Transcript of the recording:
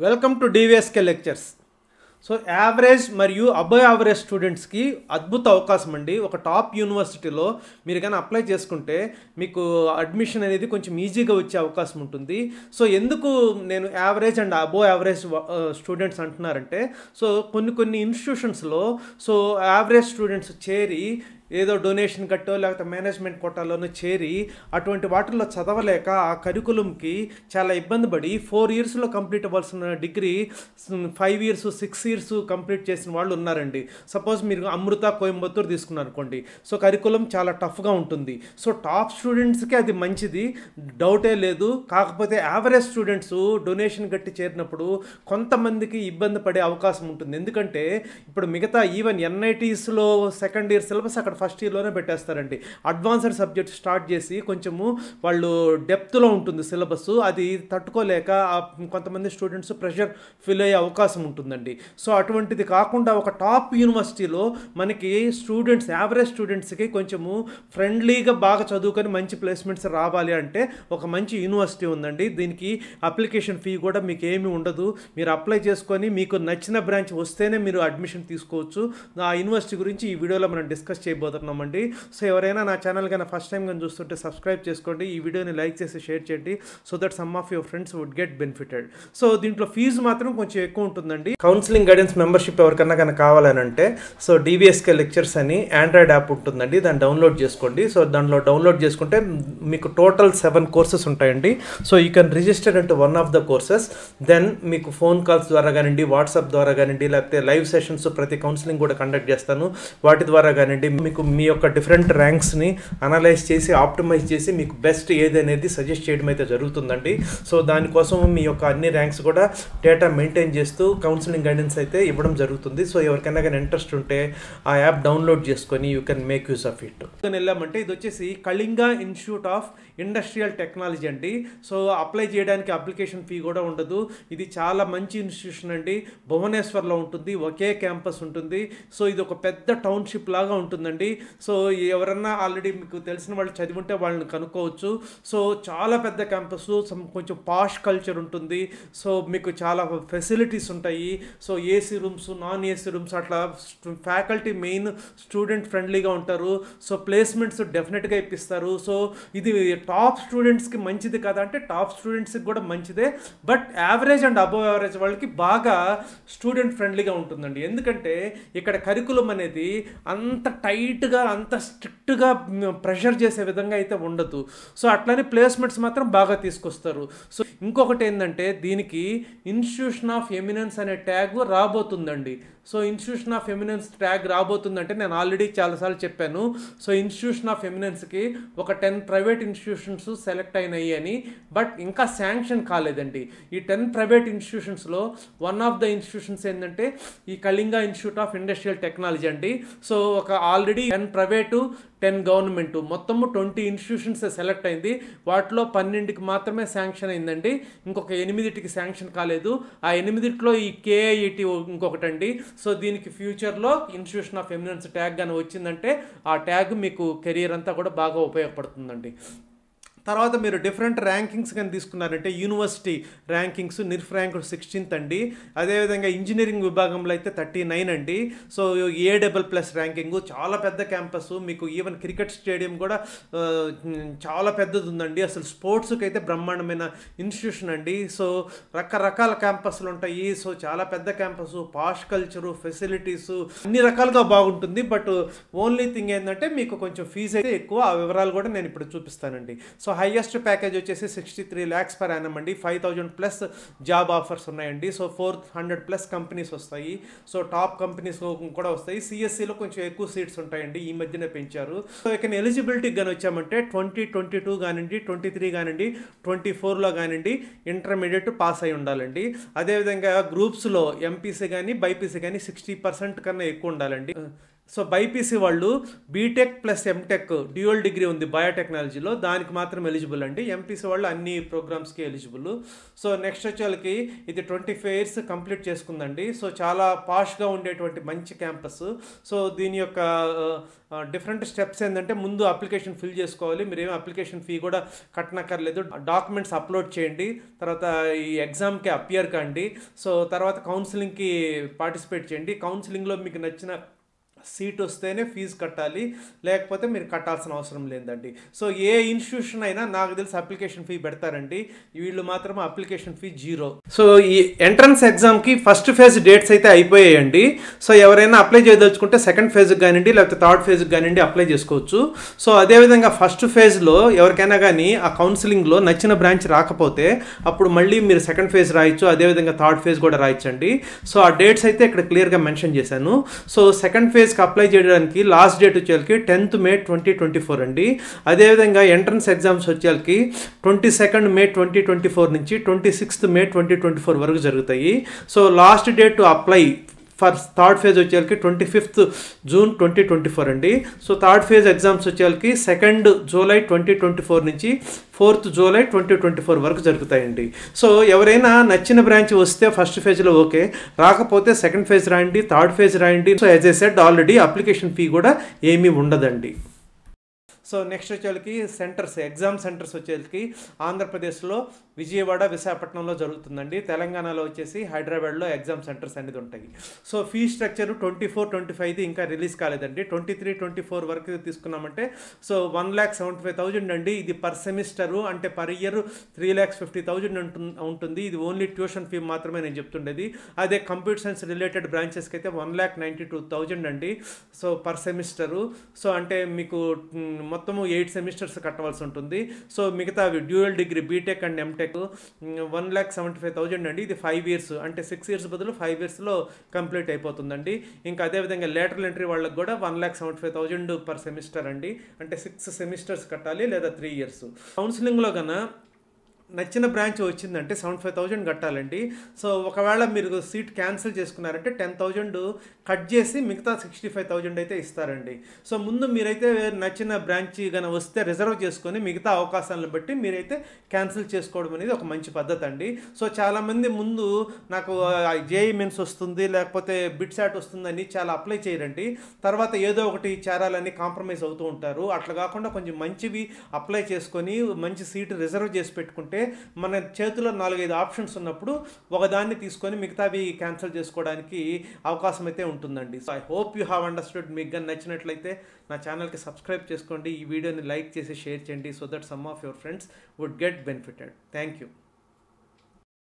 Welcome to DVSK lectures. So average మరియు above average స్టూడెంట్స్కి అద్భుత అవకాశం అండి. ఒక టాప్ యూనివర్సిటీలో మీరు కానీ అప్లై చేసుకుంటే మీకు అడ్మిషన్ అనేది కొంచెం ఈజీగా వచ్చే అవకాశం ఉంటుంది. సో ఎందుకు నేను average and above average students అంటున్నారంటే, సో కొన్ని ఇన్స్టిట్యూషన్స్లో సో యావరేజ్ స్టూడెంట్స్ చేరి ఏదో డొనేషన్ కట్టో లేకపోతే మేనేజ్మెంట్ కోటాలోనో చేరి అటువంటి వాటిల్లో చదవలేక ఆ కరికులంకి చాలా ఇబ్బంది పడి 4 ఇయర్స్లో కంప్లీట్ అవ్వాల్సిన డిగ్రీ 5 ఇయర్స్ 6 ఇయర్స్ కంప్లీట్ చేసిన వాళ్ళు ఉన్నారండి. సపోజ్ మీరు అమృత కోయంబత్తూర్ తీసుకున్నారు అనుకోండి, సో కరికులం చాలా టఫ్గా ఉంటుంది. సో టాప్ స్టూడెంట్స్కి అది మంచిది, డౌటే లేదు. కాకపోతే యావరేజ్ స్టూడెంట్స్ డొనేషన్ కట్టి చేరినప్పుడు కొంతమందికి ఇబ్బంది పడే అవకాశం ఉంటుంది. ఎందుకంటే ఇప్పుడు మిగతా ఈవెన్ ఎన్ఐటీస్లో సెకండ్ ఇయర్ సిలబస్ అక్కడ ఫస్ట్ ఇయర్లోనే పెట్టేస్తారండి. అడ్వాన్స్డ్ సబ్జెక్ట్ స్టార్ట్ చేసి కొంచెము వాళ్ళు డెప్త్లో ఉంటుంది సిలబస్, అది తట్టుకోలేక కొంతమంది స్టూడెంట్స్ ప్రెషర్ ఫీల్ అయ్యే అవకాశం ఉంటుందండి. సో అటువంటిది కాకుండా ఒక టాప్ యూనివర్సిటీలో మనకి స్టూడెంట్స్ యావరేజ్ స్టూడెంట్స్కి కొంచెము ఫ్రెండ్లీగా బాగా చదువుకొని మంచి ప్లేస్మెంట్స్ రావాలి అంటే ఒక మంచి యూనివర్సిటీ ఉందండి. దీనికి అప్లికేషన్ ఫీ కూడా మీకు ఏమీ ఉండదు. మీరు అప్లై చేసుకొని మీకు నచ్చిన బ్రాంచ్ వస్తేనే మీరు అడ్మిషన్ తీసుకోవచ్చు. ఆ యూనివర్సిటీ గురించి ఈ వీడియోలో మనం డిస్కస్ చేయబోతున్నామండి. సో ఎవరైనా నా ఛానల్ కానీ ఫస్ట్ టైం కానీ చూస్తుంటే సబ్స్క్రైబ్ చేసుకోండి, ఈ వీడియోని లైక్ చేసి షేర్ చేయండి, so that some of your friends would get benefited. So దీంట్లో ఫీజు మాత్రం కొంచెం ఎక్కువ ఉంటుందండి. కౌన్సిలింగ్ గైడెన్స్ మెంబర్షిప్ ఎవరికన్నా కనుక కావాలనంటే సో డివిఎస్కే లెక్చర్స్ అని ఆండ్రాయిడ్ యాప్ ఉంటుందండి, దాన్ని డౌన్లోడ్ చేసుకోండి. సో దాంట్లో డౌన్లోడ్ చేసుకుంటే మీకు టోటల్ 7 కోర్సెస్ ఉంటాయండి. సో యూ కెన్ రిజిస్టర్ అంటే one of the courses. Then మీకు ఫోన్ కాల్స్ ద్వారా కానివ్వండి, వాట్సాప్ ద్వారా కానివ్వండి, లేకపోతే లైవ్ సెషన్స్ ప్రతి కౌన్సిలింగ్ కూడా కండక్ట్ చేస్తాను, వాటి ద్వారా కానివ్వండి మీకు మీ యొక్క డిఫరెంట్ ర్యాంక్స్ని అనలైజ్ చేసి ఆప్టిమైజ్ చేసి మీకు బెస్ట్ ఏది అనేది సజెస్ట్ చేయడం అయితే జరుగుతుందండి. సో దానికోసం మీ యొక్క అన్ని ర్యాంక్స్ కూడా డేటా మెయింటైన్ చేస్తూ కౌన్సిలింగ్ గైడెన్స్ అయితే ఇవ్వడం జరుగుతుంది. సో ఎవరికైనా కానీ ఇంట్రెస్ట్ ఉంటే ఆ యాప్ డౌన్లోడ్ చేసుకొని you can make use of it. వెళ్ళామంటే ఇది వచ్చేసి Kalinga institute of industrial technology అండి. సో అప్లై చేయడానికి అప్లికేషన్ ఫీ కూడా ఉండదు. ఇది చాలా మంచి ఇన్స్టిట్యూషన్ అండి. భువనేశ్వర్లో ఉంటుంది, ఒకే క్యాంపస్ ఉంటుంది. సో ఇది ఒక పెద్ద టౌన్షిప్ లాగా ఉంటుందండి. సో ఎవరన్నా ఆల్రెడీ మీకు తెలిసిన వాళ్ళు చదివి ఉంటే వాళ్ళని కనుక్కోవచ్చు. సో చాలా పెద్ద క్యాంపస్, కొంచెం పాష్ కల్చర్ ఉంటుంది. సో మీకు చాలా ఫెసిలిటీస్ ఉంటాయి. So AC rooms, non AC rooms, అట్లా ఫ్యాకల్టీ మెయిన్ స్టూడెంట్ ఫ్రెండ్లీగా ఉంటారు. సో ప్లేస్మెంట్స్ డెఫినెట్గా ఇప్పిస్తారు. సో ఇది టాప్ స్టూడెంట్స్కి మంచిది కదా అంటే టాప్ స్టూడెంట్స్కి కూడా మంచిదే, but average and above average వాళ్ళకి బాగా స్టూడెంట్ ఫ్రెండ్లీగా ఉంటుందండి. ఎందుకంటే ఇక్కడ కరికులం అనేది అంత టైట్గా అంత స్ట్రిక్ట్గా ప్రెషర్ చేసే విధంగా అయితే ఉండదు. సో అట్లనే ప్లేస్మెంట్స్ మాత్రం బాగా తీసుకొస్తారు. సో ఇంకొకటి ఏంటంటే దీనికి ఇన్స్టిట్యూషన్ ఆఫ్ ఎమినెన్స్ అనే ట్యాగ్ రాబోతుందండి. So institution of eminence tag రాబోతుందంటే నేను ఆల్రెడీ చాలాసార్లు చెప్పాను. సో ఇన్స్టిట్యూషన్ ఆఫ్ ఎమినెన్స్కి ఒక 10 ప్రైవేట్ ఇన్స్టిట్యూషన్స్ సెలెక్ట్ అయినాయి అని, బట్ ఇంకా శాంక్షన్ కాలేదండి. ఈ 10 ప్రైవేట్ ఇన్స్టిట్యూషన్స్లో వన్ ఆఫ్ ద ఇన్స్టిట్యూషన్స్ ఏంటంటే ఈ Kalinga institute of industrial technology అండి. సో ఒక ఆల్రెడీ 10 ప్రైవేటు 10 గవర్నమెంటు మొత్తము 20 ఇన్స్టిట్యూషన్స్ సెలెక్ట్ అయింది. వాటిలో 12కి మాత్రమే శాంక్షన్ అయిందండి, ఇంకొక 8కి శాంక్షన్ కాలేదు. ఆ 8లో ఈ కేఐఈటీ ఇంకొకటండి. సో దీనికి ఫ్యూచర్లో ఇన్స్టిట్యూషన్ ఆఫ్ ఎమినెన్స్ ట్యాగ్ కానీ వచ్చిందంటే ఆ ట్యాగ్ మీకు కెరియర్ అంతా కూడా బాగా ఉపయోగపడుతుందండి. తర్వాత మీరు డిఫరెంట్ ర్యాంకింగ్స్ కానీ తీసుకున్నారంటే university rankings NIRF rank 16th అండి. అదేవిధంగా ఇంజనీరింగ్ విభాగంలో అయితే 39 అండి. సో A++ ర్యాంకింగ్, చాలా పెద్ద క్యాంపస్. మీకు ఈవెన్ క్రికెట్ స్టేడియం కూడా చాలా పెద్దది ఉందండి. అసలు స్పోర్ట్స్కి అయితే బ్రహ్మాండమైన ఇన్స్టిట్యూషన్ అండి. సో రకరకాల క్యాంపస్లు ఉంటాయి. సో చాలా పెద్ద క్యాంపస్, పాష్ కల్చరు, ఫెసిలిటీస్ అన్ని రకాలుగా బాగుంటుంది. బట్ ఓన్లీ థింగ్ ఏంటంటే మీకు కొంచెం ఫీజు అయితే ఎక్కువ. ఆ వివరాలు కూడా నేను ఇప్పుడు చూపిస్తానండి. సో హైయెస్ట్ ప్యాకేజ్ వచ్చేసి 63 lakhs per annum అండి. 5,000+ జాబ్ ఆఫర్స్ ఉన్నాయండి. సో 400+ కంపెనీస్ వస్తాయి. సో టాప్ కంపెనీస్ కూడా వస్తాయి. సిఎస్సిలో కొంచెం ఎక్కువ సీట్స్ ఉంటాయండి, ఈ మధ్యనే పెంచారు. సో ఇక ఎలిజిబిలిటీకి కానీ వచ్చామంటే 2022 కానివ్వండి, 23 కానివ్వండి, 24లో కానివ్వండి ఇంటర్మీడియట్ పాస్ అయి ఉండాలండి. అదేవిధంగా గ్రూప్స్లో ఎంపీసీ కానీ బైపీసీ కానీ 60% కన్నా ఎక్కువ ఉండాలండి. సో బైపీసీ వాళ్ళు BTech plus MTech dual degree ఉంది బయోటెక్నాలజీలో, దానికి మాత్రం ఎలిజిబుల్ అండి. ఎంపీసీ వాళ్ళు అన్ని ప్రోగ్రామ్స్కి ఎలిజిబుల్. సో నెక్స్ట్ వచ్చే వాళ్ళకి ఇది 25 ఇయర్స్ కంప్లీట్ చేసుకుందండి. సో చాలా పాష్గా ఉండేటువంటి మంచి క్యాంపస్. సో దీని యొక్క డిఫరెంట్ స్టెప్స్ ఏంటంటే, ముందు అప్లికేషన్ ఫిల్ చేసుకోవాలి. మీరేమో అప్లికేషన్ ఫీ కూడా కట్టనక్కర్లేదు. డాక్యుమెంట్స్ అప్లోడ్ చేయండి, తర్వాత ఈ ఎగ్జామ్కి అపియర్ కండి. సో తర్వాత కౌన్సిలింగ్కి పార్టిసిపేట్ చేయండి. కౌన్సిలింగ్లో మీకు నచ్చిన సీట్ వస్తేనే ఫీజు కట్టాలి, లేకపోతే మీరు కట్టాల్సిన అవసరం లేదండి. సో ఏ ఇన్స్టిట్యూషన్ అయినా నాకు తెలిసి అప్లికేషన్ ఫీ పెడతారండి, వీళ్ళు మాత్రం అప్లికేషన్ ఫీ 0. సో ఈ ఎంట్రన్స్ ఎగ్జామ్కి ఫస్ట్ ఫేజ్ డేట్స్ అయితే అయిపోయాయండి. సో ఎవరైనా అప్లై చేయదలుచుకుంటే సెకండ్ ఫేజ్కి కానివ్వండి, లేకపోతే థర్డ్ ఫేజ్కి కానివ్వండి అప్లై చేసుకోవచ్చు. సో అదేవిధంగా ఫస్ట్ ఫేజ్లో ఎవరికైనా కానీ ఆ కౌన్సిలింగ్లో నచ్చిన బ్రాంచ్ రాకపోతే అప్పుడు మళ్ళీ మీరు సెకండ్ ఫేజ్ రాయొచ్చు, అదేవిధంగా థర్డ్ ఫేజ్ కూడా రాయొచ్చండి. సో ఆ డేట్స్ అయితే ఇక్కడ క్లియర్గా మెన్షన్ చేశాను. సో సెకండ్ ఫేజ్ అప్లై చేయడానికి లాస్ట్ డేట్ వచ్చేకి 10th May 2024 అండి. అదేవిధంగా ఎంట్రన్స్ ఎగ్జామ్స్ వచ్చేకి 22nd May 2024 నుంచి 26th May 2024 వరకు జరుగుతాయి. So last date to apply for third phase వచ్చేకి 25th June 2024 అండి. సో థర్డ్ ఫేజ్ ఎగ్జామ్స్ వచ్చేకి 2nd July 2024 నుంచి 4th July 2024 వరకు జరుగుతాయండి. సో ఎవరైనా నచ్చిన బ్రాంచ్ వస్తే ఫస్ట్ ఫేజ్లో ఓకే, రాకపోతే సెకండ్ ఫేజ్ రాయండి, థర్డ్ ఫేజ్ రాయండి. So as I said already application fee కూడా ఏమీ ఉండదండి. సో నెక్స్ట్ వచ్చేకి సెంటర్స్, ఎగ్జామ్ సెంటర్స్ వచ్చేకి ఆంధ్రప్రదేశ్లో విజయవాడ, విశాఖపట్నంలో జరుగుతుందండి. తెలంగాణలో వచ్చేసి హైదరాబాద్లో ఎగ్జామ్ సెంటర్స్ అనేది ఉంటాయి. సో ఫీ స్ట్రక్చర్ 24-25 ఇంకా రిలీజ్ కాలేదండి. 23-24 వరకు తీసుకున్నామంటే సో 1,75,000 అండి. ఇది పర్ సెమిస్టరు, అంటే పర్ ఇయర్ 3,50,000 ఉంటుంది. ఇది ఓన్లీ ట్యూషన్ ఫీ మాత్రమే నేను చెప్తుండేది. అదే కంప్యూటర్ సైన్స్ రిలేటెడ్ బ్రాంచెస్కి అయితే 1,92,000 అండి. So per semester. సో అంటే మీకు మొత్తము 8 సెమిస్టర్స్ కట్టవలసి ఉంటుంది. సో మిగతా dual degree BTech and MTech 1,75,000 అండి. ఇది 5 ఇయర్స్, అంటే 6 ఇయర్స్ బదులు 5 ఇయర్స్లో కంప్లీట్ అయిపోతుందండి. ఇంకా అదేవిధంగా లేటరల్ ఎంట్రీ వాళ్ళకి కూడా 1,75,000 పర్ సెమిస్టర్ అండి, అంటే 6 సెమిస్టర్స్ కట్టాలి లేదా 3 ఇయర్స్. కౌన్సిలింగ్లో కన్నా నచ్చిన బ్రాంచ్ వచ్చిందంటే 75,000 కట్టాలండి. సో ఒకవేళ మీరు సీట్ క్యాన్సిల్ చేసుకున్నారంటే 10,000 కట్ చేసి మిగతా 65,000 అయితే ఇస్తారండి. సో ముందు మీరైతే నచ్చిన బ్రాంచ్ కానీ వస్తే రిజర్వ్ చేసుకొని మిగతా అవకాశాలను బట్టి మీరైతే క్యాన్సిల్ చేసుకోవడం అనేది ఒక మంచి పద్ధతి అండి. సో చాలామంది ముందు నాకు జేఈ మెయిన్స్ వస్తుంది లేకపోతే బిట్సాట్ వస్తుందని చాలా అప్లై చేయరండి. తర్వాత ఏదో ఒకటి చేరాలని కాంప్రమైజ్ అవుతూ ఉంటారు. అట్లా కాకుండా కొంచెం మంచివి అప్లై చేసుకొని మంచి సీటు రిజర్వ్ చేసి పెట్టుకుంటే మన చేతిలో 4-5 ఆప్షన్స్ ఉన్నప్పుడు ఒకదాన్ని తీసుకొని మిగతావి క్యాన్సిల్ చేసుకోవడానికి అవకాశం అయితే ఉంటుందండి. So I hope you have understood. మీకు కానీ నచ్చినట్లయితే నా ఛానల్కి సబ్స్క్రైబ్ చేసుకోండి, ఈ వీడియోని లైక్ చేసి షేర్ చేయండి, so that some of your friends would get benefited. Thank you.